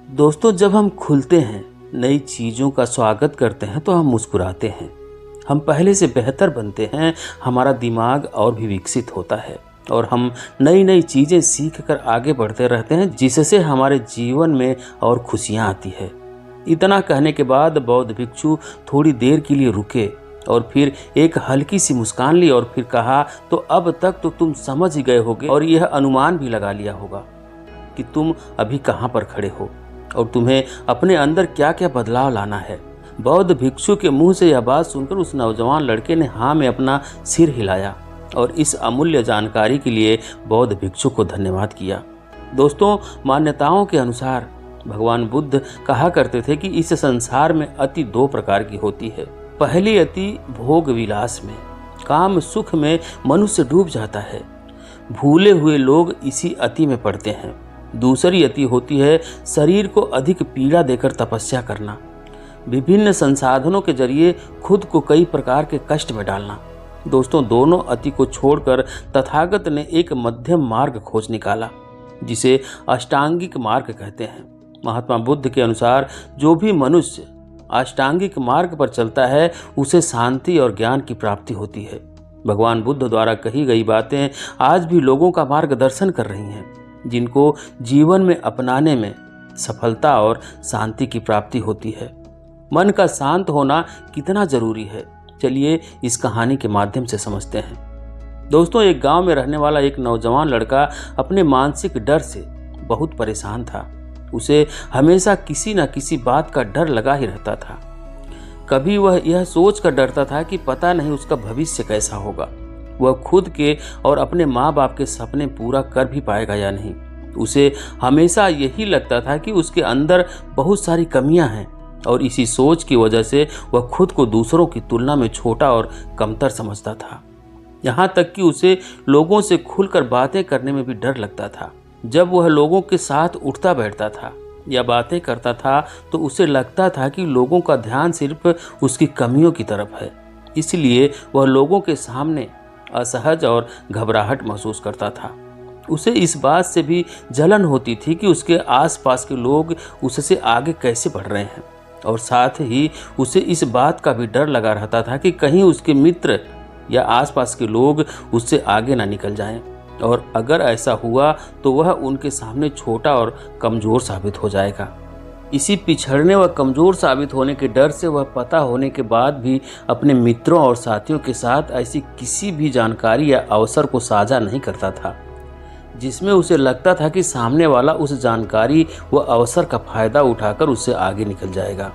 दोस्तों, जब हम खुलते हैं, नई चीज़ों का स्वागत करते हैं तो हम मुस्कुराते हैं। हम पहले से बेहतर बनते हैं, हमारा दिमाग और भी विकसित होता है और हम नई नई चीज़ें सीख कर आगे बढ़ते रहते हैं, जिससे हमारे जीवन में और खुशियाँ आती है। इतना कहने के बाद बौद्ध भिक्षु थोड़ी देर के लिए रुके और फिर एक हल्की सी मुस्कान ली और फिर कहा, तो अब तक तो तुम समझ ही गए होगे और यह अनुमान भी लगा लिया होगा कि तुम अभी कहाँ पर खड़े हो और तुम्हें अपने अंदर क्या क्या बदलाव लाना है। बौद्ध भिक्षु के मुंह से यह बात सुनकर उस नौजवान लड़के ने हाँ में अपना सिर हिलाया और इस अमूल्य जानकारी के लिए बौद्ध भिक्षु को धन्यवाद किया। दोस्तों, मान्यताओं के अनुसार भगवान बुद्ध कहा करते थे कि इस संसार में अति दो प्रकार की होती है। पहली अति भोग विलास में, काम सुख में मनुष्य डूब जाता है। भूले हुए लोग इसी अति में पड़ते हैं। दूसरी अति होती है शरीर को अधिक पीड़ा देकर तपस्या करना, विभिन्न संसाधनों के जरिए खुद को कई प्रकार के कष्ट में डालना। दोस्तों, दोनों अति को छोड़कर तथागत ने एक मध्यम मार्ग खोज निकाला, जिसे अष्टांगिक मार्ग कहते हैं। महात्मा बुद्ध के अनुसार जो भी मनुष्य अष्टांगिक मार्ग पर चलता है, उसे शांति और ज्ञान की प्राप्ति होती है। भगवान बुद्ध द्वारा कही गई बातें आज भी लोगों का मार्गदर्शन कर रही हैं, जिनको जीवन में अपनाने में सफलता और शांति की प्राप्ति होती है। मन का शांत होना कितना जरूरी है, चलिए इस कहानी के माध्यम से समझते हैं। दोस्तों, एक गांव में रहने वाला एक नौजवान लड़का अपने मानसिक डर से बहुत परेशान था। उसे हमेशा किसी न किसी बात का डर लगा ही रहता था। कभी वह यह सोच कर डरता था कि पता नहीं उसका भविष्य कैसा होगा, वह खुद के और अपने माँ बाप के सपने पूरा कर भी पाएगा या नहीं। उसे हमेशा यही लगता था कि उसके अंदर बहुत सारी कमियां हैं और इसी सोच की वजह से वह खुद को दूसरों की तुलना में छोटा और कमतर समझता था। यहाँ तक कि उसे लोगों से खुलकर बातें करने में भी डर लगता था। जब वह लोगों के साथ उठता बैठता था या बातें करता था तो उसे लगता था कि लोगों का ध्यान सिर्फ उसकी कमियों की तरफ है, इसलिए वह लोगों के सामने असहज और घबराहट महसूस करता था। उसे इस बात से भी जलन होती थी कि उसके आसपास के लोग उससे आगे कैसे बढ़ रहे हैं और साथ ही उसे इस बात का भी डर लगा रहता था कि कहीं उसके मित्र या आसपास के लोग उससे आगे ना निकल जाएं और अगर ऐसा हुआ तो वह उनके सामने छोटा और कमज़ोर साबित हो जाएगा। इसी पिछड़ने व कमज़ोर साबित होने के डर से वह पता होने के बाद भी अपने मित्रों और साथियों के साथ ऐसी किसी भी जानकारी या अवसर को साझा नहीं करता था जिसमें उसे लगता था कि सामने वाला उस जानकारी व अवसर का फायदा उठाकर उससे आगे निकल जाएगा।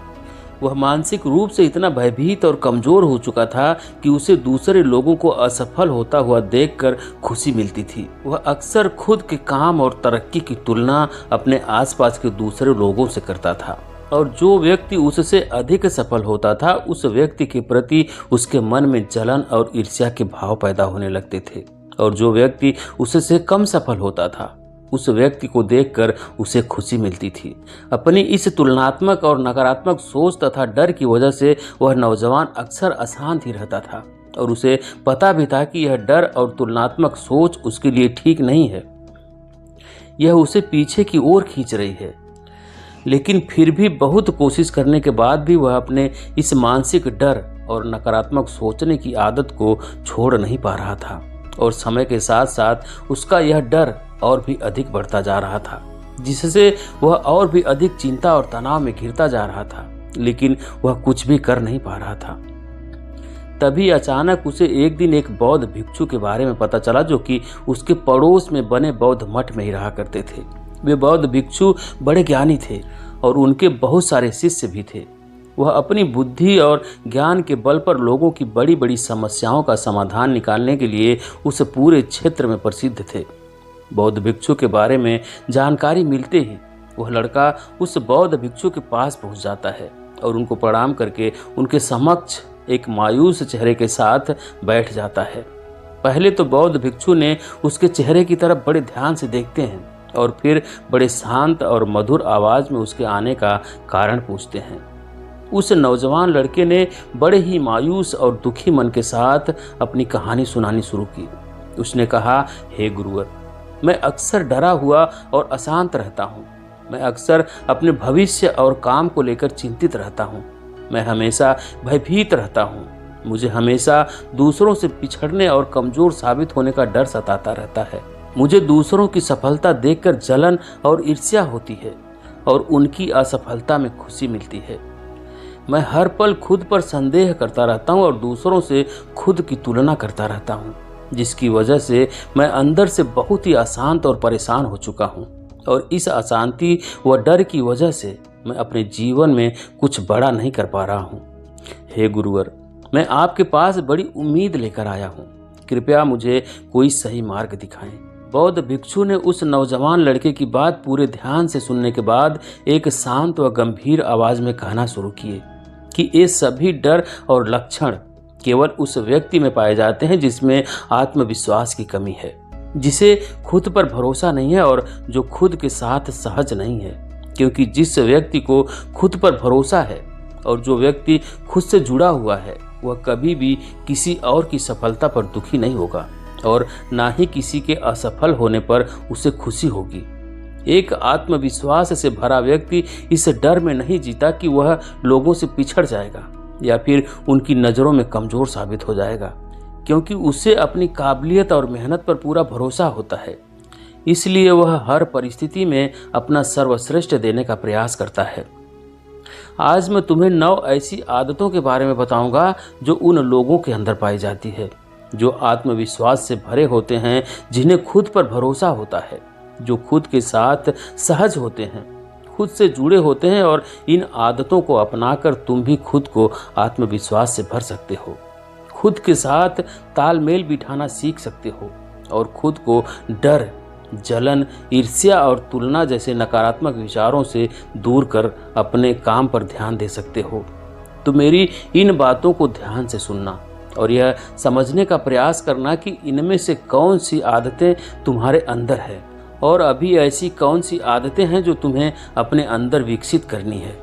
वह मानसिक रूप से इतना भयभीत और कमज़ोर हो चुका था कि उसे दूसरे लोगों को असफल होता हुआ देखकर खुशी मिलती थी। वह अक्सर खुद के काम और तरक्की की तुलना अपने आसपास के दूसरे लोगों से करता था और जो व्यक्ति उससे अधिक सफल होता था उस व्यक्ति के प्रति उसके मन में जलन और ईर्ष्या के भाव पैदा होने लगते थे और जो व्यक्ति उससे कम सफल होता था उस व्यक्ति को देखकर उसे खुशी मिलती थी। अपनी इस तुलनात्मक और नकारात्मक सोच तथा डर की वजह से वह नौजवान अक्सर अशांत ही रहता था और उसे पता भी था कि यह डर और तुलनात्मक सोच उसके लिए ठीक नहीं है, यह उसे पीछे की ओर खींच रही है। लेकिन फिर भी बहुत कोशिश करने के बाद भी वह अपने इस मानसिक डर और नकारात्मक सोचने की आदत को छोड़ नहीं पा रहा था और समय के साथ साथ उसका यह डर और भी अधिक बढ़ता जा रहा था, जिससे वह और भी अधिक चिंता और तनाव में घिरता जा रहा था, लेकिन वह कुछ भी कर नहीं पा रहा था। तभी अचानक उसे एक दिन एक बौद्ध भिक्षु के बारे में पता चला जो कि उसके पड़ोस में बने बौद्ध मठ में ही रहा करते थे। वे बौद्ध भिक्षु बड़े ज्ञानी थे और उनके बहुत सारे शिष्य भी थे। वह अपनी बुद्धि और ज्ञान के बल पर लोगों की बड़ी बड़ी समस्याओं का समाधान निकालने के लिए उस पूरे क्षेत्र में प्रसिद्ध थे। बौद्ध भिक्षु के बारे में जानकारी मिलते ही वह लड़का उस बौद्ध भिक्षु के पास पहुंच जाता है और उनको प्रणाम करके उनके समक्ष एक मायूस चेहरे के साथ बैठ जाता है। पहले तो बौद्ध भिक्षु ने उसके चेहरे की तरफ बड़े ध्यान से देखते हैं और फिर बड़े शांत और मधुर आवाज में उसके आने का कारण पूछते हैं। उस नौजवान लड़के ने बड़े ही मायूस और दुखी मन के साथ अपनी कहानी सुनानी शुरू की। उसने कहा, हे गुरुवर, मैं अक्सर डरा हुआ और अशांत रहता हूँ। मैं अक्सर अपने भविष्य और काम को लेकर चिंतित रहता हूँ। मैं हमेशा भयभीत रहता हूँ। मुझे हमेशा दूसरों से पिछड़ने और कमजोर साबित होने का डर सताता रहता है। मुझे दूसरों की सफलता देखकर जलन और ईर्ष्या होती है और उनकी असफलता में खुशी मिलती है। मैं हर पल खुद पर संदेह करता रहता हूँ और दूसरों से खुद की तुलना करता रहता हूँ, जिसकी वजह से मैं अंदर से बहुत ही अशांत और परेशान हो चुका हूँ। और इस अशांति व डर की वजह से मैं अपने जीवन में कुछ बड़ा नहीं कर पा रहा हूँ। हे गुरुवर, मैं आपके पास बड़ी उम्मीद लेकर आया हूँ। कृपया मुझे कोई सही मार्ग दिखाएं। बौद्ध भिक्षु ने उस नौजवान लड़के की बात पूरे ध्यान से सुनने के बाद एक शांत व गंभीर आवाज में कहना शुरू किए कि ये सभी डर और लक्षण केवल उस व्यक्ति में पाए जाते हैं जिसमें आत्मविश्वास की कमी है, जिसे खुद पर भरोसा नहीं है और जो खुद के साथ सहज नहीं है। क्योंकि जिस व्यक्ति को खुद पर भरोसा है और जो व्यक्ति खुद से जुड़ा हुआ है, वह कभी भी किसी और की सफलता पर दुखी नहीं होगा और ना ही किसी के असफल होने पर उसे खुशी होगी। एक आत्मविश्वास से भरा व्यक्ति इस डर में नहीं जीता कि वह लोगों से पिछड़ जाएगा या फिर उनकी नज़रों में कमजोर साबित हो जाएगा, क्योंकि उसे अपनी काबिलियत और मेहनत पर पूरा भरोसा होता है। इसलिए वह हर परिस्थिति में अपना सर्वश्रेष्ठ देने का प्रयास करता है। आज मैं तुम्हें 9 ऐसी आदतों के बारे में बताऊंगा जो उन लोगों के अंदर पाई जाती है जो आत्मविश्वास से भरे होते हैं, जिन्हें खुद पर भरोसा होता है, जो खुद के साथ सहज होते हैं, खुद से जुड़े होते हैं। और इन आदतों को अपनाकर तुम भी खुद को आत्मविश्वास से भर सकते हो, खुद के साथ तालमेल बिठाना सीख सकते हो और खुद को डर, जलन, ईर्ष्या और तुलना जैसे नकारात्मक विचारों से दूर कर अपने काम पर ध्यान दे सकते हो। तो मेरी इन बातों को ध्यान से सुनना और यह समझने का प्रयास करना कि इनमें से कौन सी आदतें तुम्हारे अंदर है और अभी ऐसी कौन सी आदतें हैं जो तुम्हें अपने अंदर विकसित करनी है।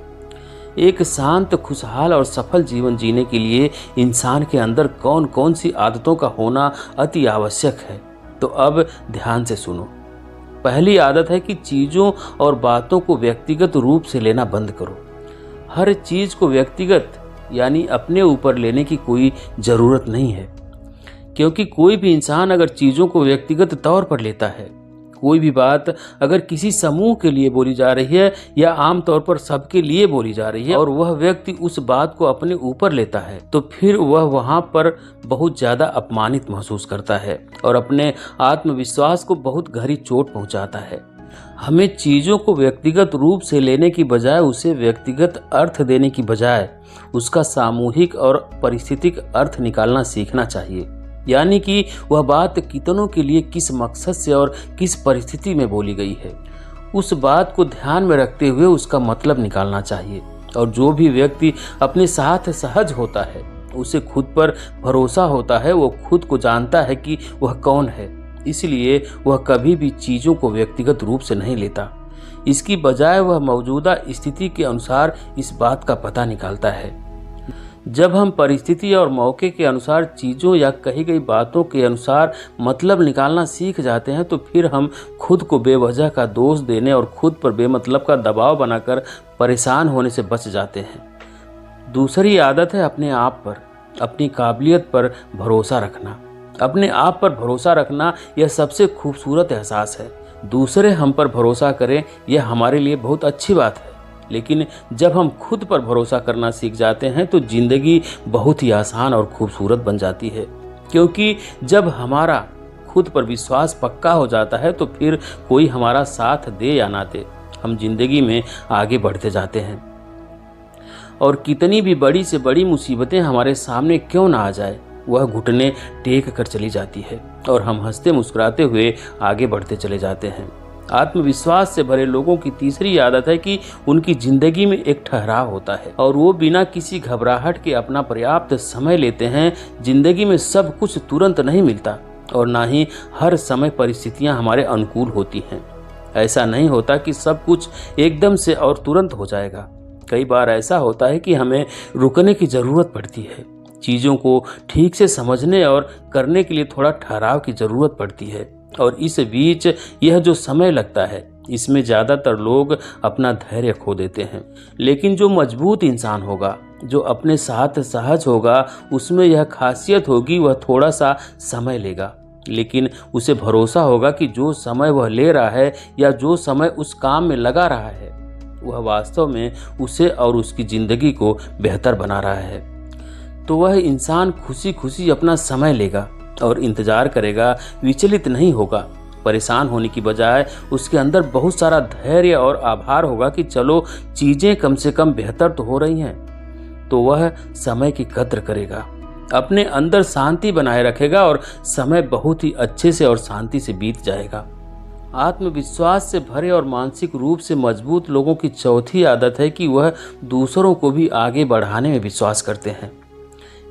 एक शांत, खुशहाल और सफल जीवन जीने के लिए इंसान के अंदर कौन कौन सी आदतों का होना अति आवश्यक है, तो अब ध्यान से सुनो। पहली आदत है कि चीज़ों और बातों को व्यक्तिगत रूप से लेना बंद करो। हर चीज़ को व्यक्तिगत यानी अपने ऊपर लेने की कोई ज़रूरत नहीं है, क्योंकि कोई भी इंसान अगर चीज़ों को व्यक्तिगत तौर पर लेता है, कोई भी बात अगर किसी समूह के लिए बोली जा रही है या आमतौर पर सबके लिए बोली जा रही है और वह व्यक्ति उस बात को अपने ऊपर लेता है, तो फिर वह वहाँ पर बहुत ज़्यादा अपमानित महसूस करता है और अपने आत्मविश्वास को बहुत गहरी चोट पहुँचाता है। हमें चीज़ों को व्यक्तिगत रूप से लेने की बजाय उसे व्यक्तिगत अर्थ देने की बजाय उसका सामूहिक और परिस्थितिक अर्थ निकालना सीखना चाहिए। यानी कि वह बात कितनों के लिए किस मकसद से और किस परिस्थिति में बोली गई है, उस बात को ध्यान में रखते हुए उसका मतलब निकालना चाहिए। और जो भी व्यक्ति अपने साथ सहज होता है, उसे खुद पर भरोसा होता है, वो खुद को जानता है कि वह कौन है, इसलिए वह कभी भी चीज़ों को व्यक्तिगत रूप से नहीं लेता। इसकी बजाय वह मौजूदा स्थिति के अनुसार इस बात का पता निकालता है। जब हम परिस्थिति और मौके के अनुसार चीज़ों या कही गई बातों के अनुसार मतलब निकालना सीख जाते हैं, तो फिर हम खुद को बेवजह का दोष देने और खुद पर बेमतलब का दबाव बनाकर परेशान होने से बच जाते हैं। दूसरी आदत है अपने आप पर, अपनी काबिलियत पर भरोसा रखना। अपने आप पर भरोसा रखना यह सबसे खूबसूरत एहसास है। दूसरे हम पर भरोसा करें यह हमारे लिए बहुत अच्छी बात है, लेकिन जब हम खुद पर भरोसा करना सीख जाते हैं तो ज़िंदगी बहुत ही आसान और खूबसूरत बन जाती है। क्योंकि जब हमारा खुद पर विश्वास पक्का हो जाता है तो फिर कोई हमारा साथ दे या ना दे, हम जिंदगी में आगे बढ़ते जाते हैं। और कितनी भी बड़ी से बड़ी मुसीबतें हमारे सामने क्यों ना आ जाए, वह घुटने टेक कर चली जाती है और हम हंसते मुस्कुराते हुए आगे बढ़ते चले जाते हैं। आत्मविश्वास से भरे लोगों की तीसरी आदत है कि उनकी जिंदगी में एक ठहराव होता है और वो बिना किसी घबराहट के अपना पर्याप्त समय लेते हैं। जिंदगी में सब कुछ तुरंत नहीं मिलता और ना ही हर समय परिस्थितियां हमारे अनुकूल होती हैं। ऐसा नहीं होता कि सब कुछ एकदम से और तुरंत हो जाएगा। कई बार ऐसा होता है कि हमें रुकने की ज़रूरत पड़ती है, चीज़ों को ठीक से समझने और करने के लिए थोड़ा ठहराव की ज़रूरत पड़ती है। और इस बीच यह जो समय लगता है, इसमें ज़्यादातर लोग अपना धैर्य खो देते हैं। लेकिन जो मजबूत इंसान होगा, जो अपने साथ सहज होगा, उसमें यह खासियत होगी, वह थोड़ा सा समय लेगा, लेकिन उसे भरोसा होगा कि जो समय वह ले रहा है या जो समय उस काम में लगा रहा है, वह वास्तव में उसे और उसकी ज़िंदगी को बेहतर बना रहा है। तो वह इंसान खुशी खुशी अपना समय लेगा और इंतज़ार करेगा, विचलित नहीं होगा। परेशान होने की बजाय उसके अंदर बहुत सारा धैर्य और आभार होगा कि चलो चीज़ें कम से कम बेहतर तो हो रही हैं। तो वह समय की कद्र करेगा, अपने अंदर शांति बनाए रखेगा और समय बहुत ही अच्छे से और शांति से बीत जाएगा। आत्मविश्वास से भरे और मानसिक रूप से मजबूत लोगों की चौथी आदत है कि वह दूसरों को भी आगे बढ़ाने में विश्वास करते हैं।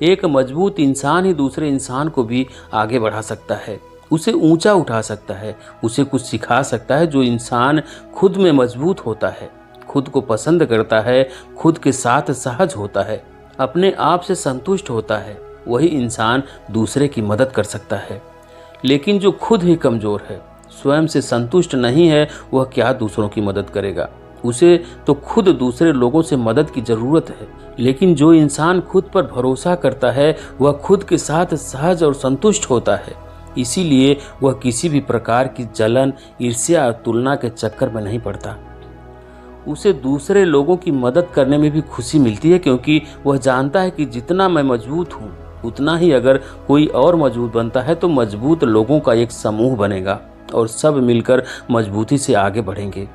एक मजबूत इंसान ही दूसरे इंसान को भी आगे बढ़ा सकता है, उसे ऊंचा उठा सकता है, उसे कुछ सिखा सकता है। जो इंसान खुद में मजबूत होता है, खुद को पसंद करता है, खुद के साथ सहज होता है, अपने आप से संतुष्ट होता है, वही इंसान दूसरे की मदद कर सकता है। लेकिन जो खुद ही कमज़ोर है, स्वयं से संतुष्ट नहीं है, वह क्या दूसरों की मदद करेगा। उसे तो खुद दूसरे लोगों से मदद की ज़रूरत है। लेकिन जो इंसान खुद पर भरोसा करता है, वह खुद के साथ सहज और संतुष्ट होता है। इसीलिए वह किसी भी प्रकार की जलन, ईर्ष्या और तुलना के चक्कर में नहीं पड़ता। उसे दूसरे लोगों की मदद करने में भी खुशी मिलती है, क्योंकि वह जानता है कि जितना मैं मजबूत हूँ, उतना ही अगर कोई और मजबूत बनता है तो मजबूत लोगों का एक समूह बनेगा और सब मिलकर मजबूती से आगे बढ़ेंगे।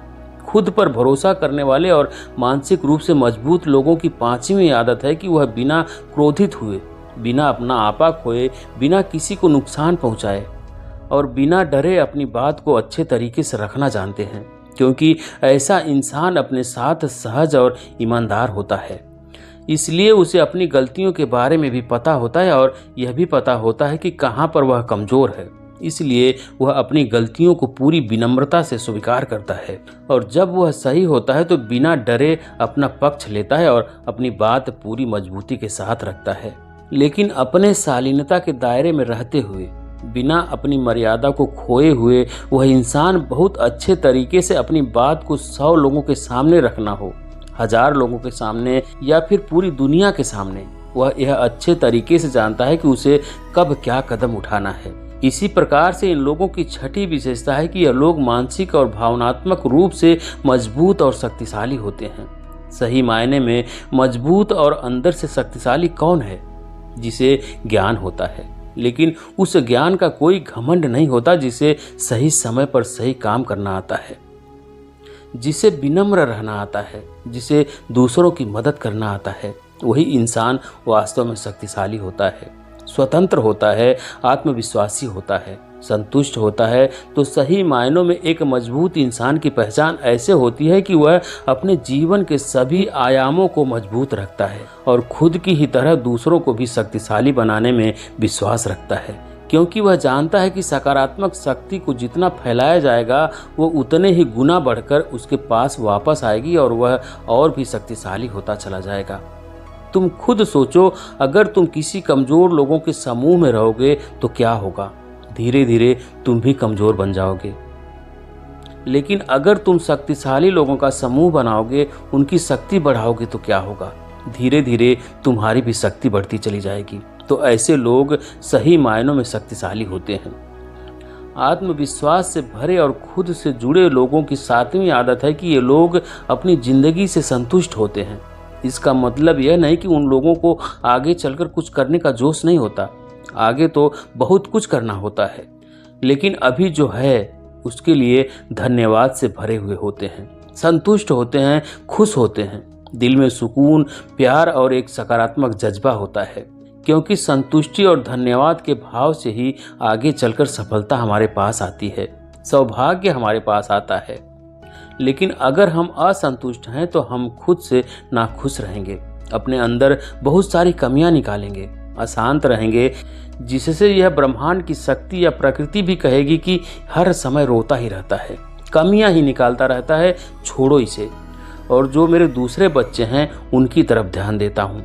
खुद पर भरोसा करने वाले और मानसिक रूप से मजबूत लोगों की पांचवी आदत है कि वह बिना क्रोधित हुए, बिना अपना आपा खोए, बिना किसी को नुकसान पहुंचाए और बिना डरे अपनी बात को अच्छे तरीके से रखना जानते हैं, क्योंकि ऐसा इंसान अपने साथ सहज और ईमानदार होता है। इसलिए उसे अपनी गलतियों के बारे में भी पता होता है और यह भी पता होता है कि कहाँ पर वह कमज़ोर है। इसलिए वह अपनी गलतियों को पूरी विनम्रता से स्वीकार करता है और जब वह सही होता है तो बिना डरे अपना पक्ष लेता है और अपनी बात पूरी मजबूती के साथ रखता है। लेकिन अपने शालीनता के दायरे में रहते हुए, बिना अपनी मर्यादा को खोए हुए, वह इंसान बहुत अच्छे तरीके से अपनी बात को 100 लोगों के सामने रखना हो, 1000 लोगों के सामने या फिर पूरी दुनिया के सामने, वह यह अच्छे तरीके से जानता है कि उसे कब क्या कदम उठाना है। इसी प्रकार से इन लोगों की छठी विशेषता है कि यह लोग मानसिक और भावनात्मक रूप से मजबूत और शक्तिशाली होते हैं। सही मायने में मजबूत और अंदर से शक्तिशाली कौन है? जिसे ज्ञान होता है, लेकिन उस ज्ञान का कोई घमंड नहीं होता, जिसे सही समय पर सही काम करना आता है, जिसे विनम्र रहना आता है, जिसे दूसरों की मदद करना आता है। वही इंसान वास्तव में शक्तिशाली होता है, स्वतंत्र होता है, आत्मविश्वासी होता है, संतुष्ट होता है। तो सही मायनों में एक मजबूत इंसान की पहचान ऐसे होती है कि वह अपने जीवन के सभी आयामों को मजबूत रखता है और खुद की ही तरह दूसरों को भी शक्तिशाली बनाने में विश्वास रखता है, क्योंकि वह जानता है कि सकारात्मक शक्ति को जितना फैलाया जाएगा वो उतने ही गुना बढ़कर उसके पास वापस आएगी और वह और भी शक्तिशाली होता चला जाएगा। तुम खुद सोचो, अगर तुम किसी कमज़ोर लोगों के समूह में रहोगे तो क्या होगा? धीरे धीरे तुम भी कमज़ोर बन जाओगे। लेकिन अगर तुम शक्तिशाली लोगों का समूह बनाओगे, उनकी शक्ति बढ़ाओगे तो क्या होगा? धीरे धीरे तुम्हारी भी शक्ति बढ़ती चली जाएगी। तो ऐसे लोग सही मायनों में शक्तिशाली होते हैं। आत्मविश्वास से भरे और खुद से जुड़े लोगों की सातवीं आदत है कि ये लोग अपनी ज़िंदगी से संतुष्ट होते हैं। इसका मतलब यह नहीं कि उन लोगों को आगे चलकर कुछ करने का जोश नहीं होता, आगे तो बहुत कुछ करना होता है, लेकिन अभी जो है उसके लिए धन्यवाद से भरे हुए होते हैं, संतुष्ट होते हैं, खुश होते हैं। दिल में सुकून, प्यार और एक सकारात्मक जज्बा होता है, क्योंकि संतुष्टि और धन्यवाद के भाव से ही आगे चलकर सफलता हमारे पास आती है, सौभाग्य हमारे पास आता है। लेकिन अगर हम असंतुष्ट हैं तो हम खुद से नाखुश रहेंगे, अपने अंदर बहुत सारी कमियां निकालेंगे, अशांत रहेंगे, जिससे यह ब्रह्मांड की शक्ति या प्रकृति भी कहेगी कि हर समय रोता ही रहता है, कमियां ही निकालता रहता है, छोड़ो इसे। और जो मेरे दूसरे बच्चे हैं उनकी तरफ ध्यान देता हूँ।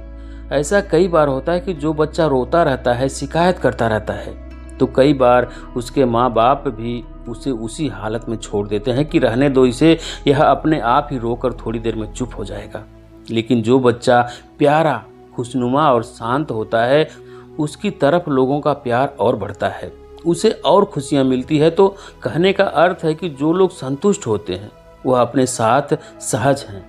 ऐसा कई बार होता है कि जो बच्चा रोता रहता है, शिकायत करता रहता है, तो कई बार उसके माँ बाप भी उसे उसी हालत में छोड़ देते हैं कि रहने दो इसे, यह अपने आप ही रोकर थोड़ी देर में चुप हो जाएगा। लेकिन जो बच्चा प्यारा, खुशनुमा और शांत होता है, उसकी तरफ लोगों का प्यार और बढ़ता है, उसे और खुशियाँ मिलती है। तो कहने का अर्थ है कि जो लोग संतुष्ट होते हैं वह अपने साथ सहज हैं,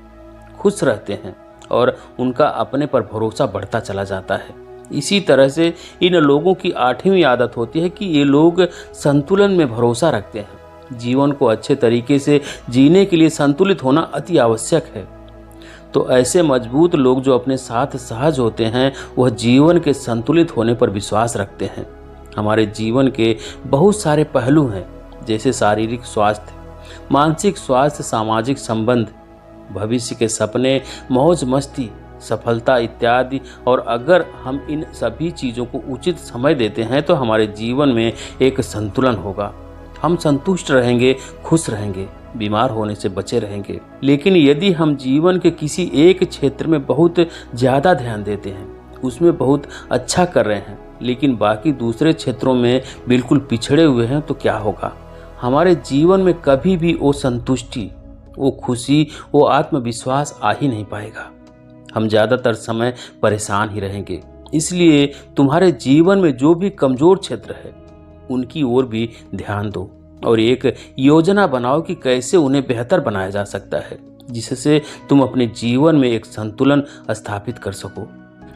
खुश रहते हैं और उनका अपने पर भरोसा बढ़ता चला जाता है। इसी तरह से इन लोगों की 8वीं आदत होती है कि ये लोग संतुलन में भरोसा रखते हैं। जीवन को अच्छे तरीके से जीने के लिए संतुलित होना अति आवश्यक है। तो ऐसे मजबूत लोग जो अपने साथ सहज होते हैं, वह जीवन के संतुलित होने पर विश्वास रखते हैं। हमारे जीवन के बहुत सारे पहलू हैं, जैसे शारीरिक स्वास्थ्य, मानसिक स्वास्थ्य, सामाजिक संबंध, भविष्य के सपने, मौज मस्ती, सफलता इत्यादि। और अगर हम इन सभी चीज़ों को उचित समय देते हैं तो हमारे जीवन में एक संतुलन होगा। हम संतुष्ट रहेंगे, खुश रहेंगे, बीमार होने से बचे रहेंगे। लेकिन यदि हम जीवन के किसी एक क्षेत्र में बहुत ज़्यादा ध्यान देते हैं, उसमें बहुत अच्छा कर रहे हैं, लेकिन बाकी दूसरे क्षेत्रों में बिल्कुल पिछड़े हुए हैं, तो क्या होगा? हमारे जीवन में कभी भी वो संतुष्टि, वो खुशी, वो आत्मविश्वास आ ही नहीं पाएगा। हम ज़्यादातर समय परेशान ही रहेंगे। इसलिए तुम्हारे जीवन में जो भी कमज़ोर क्षेत्र है, उनकी ओर भी ध्यान दो और एक योजना बनाओ कि कैसे उन्हें बेहतर बनाया जा सकता है, जिससे तुम अपने जीवन में एक संतुलन स्थापित कर सको।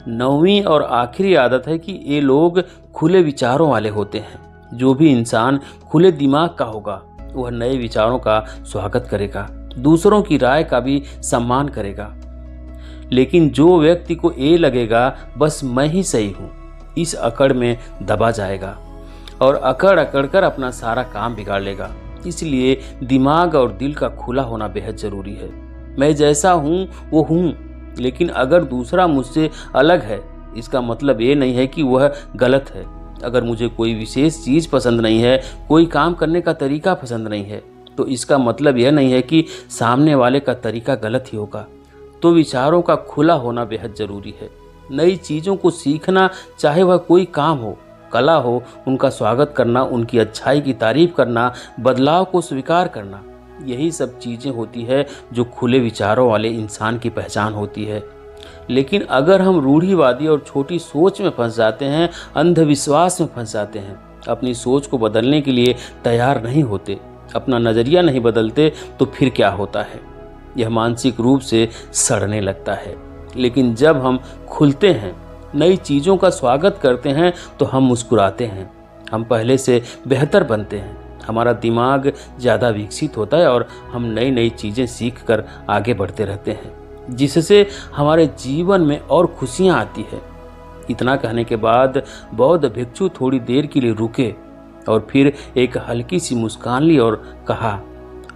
9वीं और आखिरी आदत है कि ये लोग खुले विचारों वाले होते हैं। जो भी इंसान खुले दिमाग का होगा, वह नए विचारों का स्वागत करेगा, दूसरों की राय का भी सम्मान करेगा। लेकिन जो व्यक्ति को ये लगेगा बस मैं ही सही हूँ, इस अकड़ में दबा जाएगा और अकड़ अकड़ कर अपना सारा काम बिगाड़ लेगा। इसलिए दिमाग और दिल का खुला होना बेहद ज़रूरी है। मैं जैसा हूँ वो हूँ, लेकिन अगर दूसरा मुझसे अलग है, इसका मतलब ये नहीं है कि वह गलत है। अगर मुझे कोई विशेष चीज़ पसंद नहीं है, कोई काम करने का तरीका पसंद नहीं है, तो इसका मतलब यह नहीं है कि सामने वाले का तरीका गलत ही होगा। तो विचारों का खुला होना बेहद ज़रूरी है। नई चीज़ों को सीखना, चाहे वह कोई काम हो, कला हो, उनका स्वागत करना, उनकी अच्छाई की तारीफ करना, बदलाव को स्वीकार करना, यही सब चीज़ें होती है जो खुले विचारों वाले इंसान की पहचान होती है। लेकिन अगर हम रूढ़िवादी और छोटी सोच में फंस जाते हैं, अंधविश्वास में फंस जाते हैं, अपनी सोच को बदलने के लिए तैयार नहीं होते, अपना नज़रिया नहीं बदलते, तो फिर क्या होता है? यह मानसिक रूप से सड़ने लगता है। लेकिन जब हम खुलते हैं, नई चीज़ों का स्वागत करते हैं, तो हम मुस्कुराते हैं, हम पहले से बेहतर बनते हैं, हमारा दिमाग ज़्यादा विकसित होता है और हम नई नई चीज़ें सीख कर आगे बढ़ते रहते हैं, जिससे हमारे जीवन में और खुशियाँ आती है। इतना कहने के बाद बौद्ध भिक्षु थोड़ी देर के लिए रुके और फिर एक हल्की सी मुस्कान ली और कहा,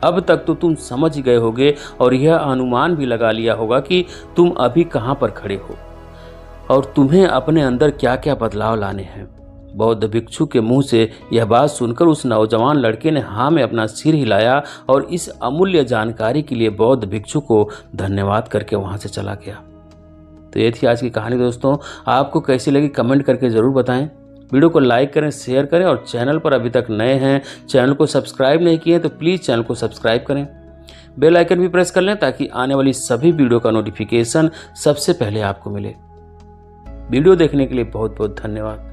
अब तक तो तुम समझ गए होगे और यह अनुमान भी लगा लिया होगा कि तुम अभी कहाँ पर खड़े हो और तुम्हें अपने अंदर क्या क्या बदलाव लाने हैं। बौद्ध भिक्षु के मुंह से यह बात सुनकर उस नौजवान लड़के ने हाँ में अपना सिर हिलाया और इस अमूल्य जानकारी के लिए बौद्ध भिक्षु को धन्यवाद करके वहाँ से चला गया। तो ये थी आज की कहानी दोस्तों। आपको कैसी लगी कमेंट करके ज़रूर बताएं। वीडियो को लाइक करें, शेयर करें और चैनल पर अभी तक नए हैं, चैनल को सब्सक्राइब नहीं किए तो प्लीज़ चैनल को सब्सक्राइब करें, बेल आइकन भी प्रेस कर लें ताकि आने वाली सभी वीडियो का नोटिफिकेशन सबसे पहले आपको मिले। वीडियो देखने के लिए बहुत बहुत धन्यवाद।